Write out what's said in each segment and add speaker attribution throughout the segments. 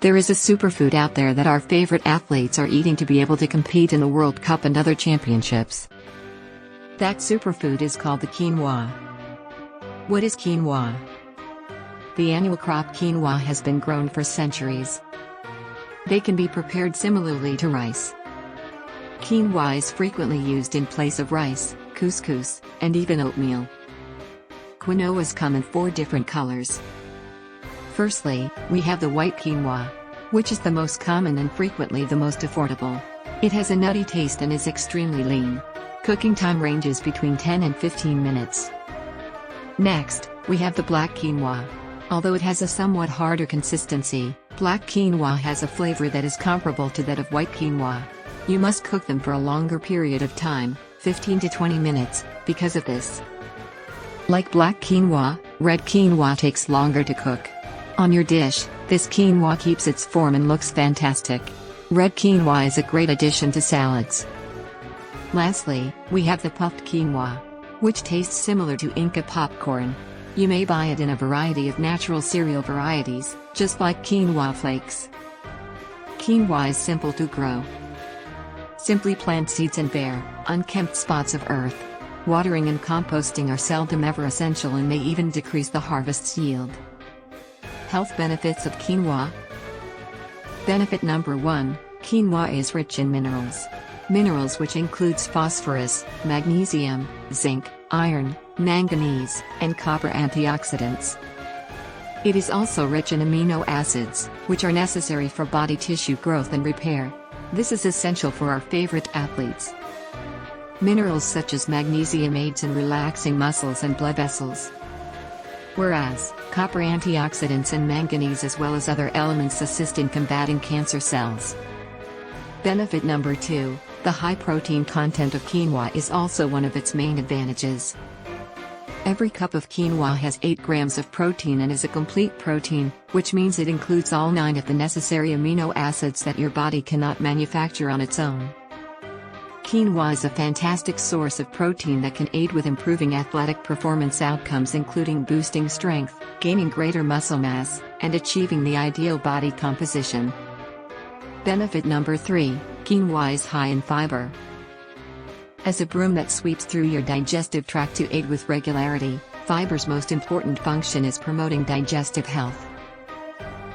Speaker 1: There is a superfood out there that our favorite athletes are eating to be able to compete in the World Cup and other championships. That superfood is called the quinoa. What is quinoa? The annual crop quinoa has been grown for centuries. They can be prepared similarly to rice. Quinoa is frequently used in place of rice, couscous, and even oatmeal. Quinoas come in 4 different colors. Firstly, we have the white quinoa, which is the most common and frequently the most affordable. It has a nutty taste and is extremely lean. Cooking time ranges between 10 and 15 minutes. Next, we have the black quinoa. Although it has a somewhat harder consistency, black quinoa has a flavor that is comparable to that of white quinoa. You must cook them for a longer period of time, 15 to 20 minutes, because of this. Like black quinoa, red quinoa takes longer to cook. On your dish, this quinoa keeps its form and looks fantastic. Red quinoa is a great addition to salads. Lastly, we have the puffed quinoa, which tastes similar to Inca popcorn. You may buy it in a variety of natural cereal varieties, just like quinoa flakes. Quinoa is simple to grow. Simply plant seeds in bare, unkempt spots of earth. Watering and composting are seldom ever essential and may even decrease the harvest's yield. Health benefits of quinoa. Benefit number 1, quinoa is rich in minerals. Minerals which includes phosphorus, magnesium, zinc, iron, manganese, and copper antioxidants. It is also rich in amino acids, which are necessary for body tissue growth and repair. This is essential for our favorite athletes. Minerals such as magnesium aids in relaxing muscles and blood vessels, whereas copper antioxidants and manganese as well as other elements assist in combating cancer cells. Benefit number 2, the high protein content of quinoa is also one of its main advantages. Every cup of quinoa has 8 grams of protein and is a complete protein, which means it includes all 9 of the necessary amino acids that your body cannot manufacture on its own. Quinoa is a fantastic source of protein that can aid with improving athletic performance outcomes, including boosting strength, gaining greater muscle mass, and achieving the ideal body composition. Benefit number 3, quinoa is high in fiber. As a broom that sweeps through your digestive tract to aid with regularity, fiber's most important function is promoting digestive health.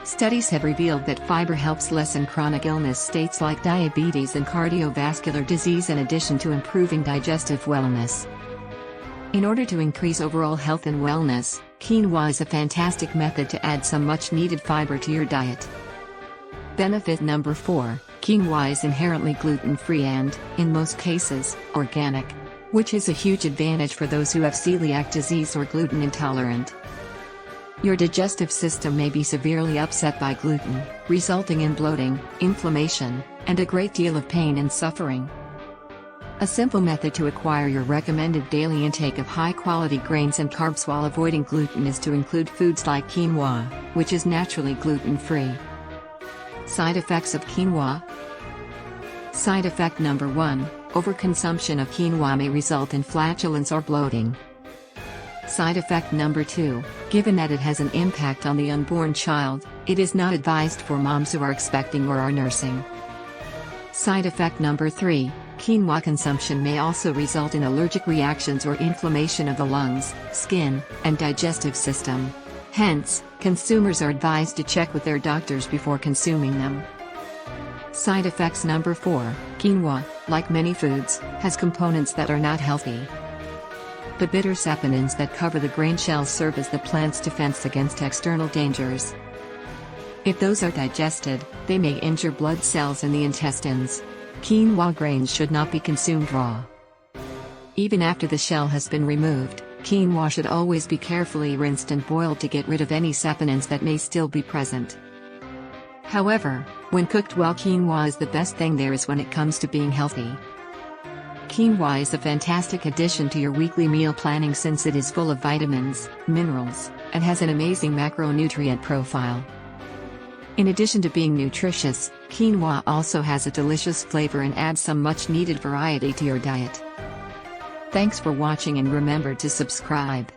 Speaker 1: Studies have revealed that fiber helps lessen chronic illness states like diabetes and cardiovascular disease in addition to improving digestive wellness. In order to increase overall health and wellness, quinoa is a fantastic method to add some much-needed fiber to your diet. Benefit number 4, quinoa is inherently gluten-free and, in most cases, organic, which is a huge advantage for those who have celiac disease or gluten intolerant. Your digestive system may be severely upset by gluten, resulting in bloating, inflammation, and a great deal of pain and suffering. A simple method to acquire your recommended daily intake of high-quality grains and carbs while avoiding gluten is to include foods like quinoa, which is naturally gluten-free. Side effects of quinoa. Side effect number 1, overconsumption of quinoa may result in flatulence or bloating. Side effect number 2, given that it has an impact on the unborn child, it is not advised for moms who are expecting or are nursing. Side effect number 3, quinoa consumption may also result in allergic reactions or inflammation of the lungs, skin, and digestive system. Hence, consumers are advised to check with their doctors before consuming them. Side effects number 4, quinoa, like many foods, has components that are not healthy. The bitter saponins that cover the grain shells serve as the plant's defense against external dangers. If those are digested, they may injure blood cells in the intestines. Quinoa grains should not be consumed raw. Even after the shell has been removed, quinoa should always be carefully rinsed and boiled to get rid of any saponins that may still be present. However, when cooked well, quinoa is the best thing there is when it comes to being healthy. Quinoa is a fantastic addition to your weekly meal planning since it is full of vitamins, minerals, and has an amazing macronutrient profile. In addition to being nutritious, quinoa also has a delicious flavor and adds some much-needed variety to your diet. Thanks for watching and remember to subscribe.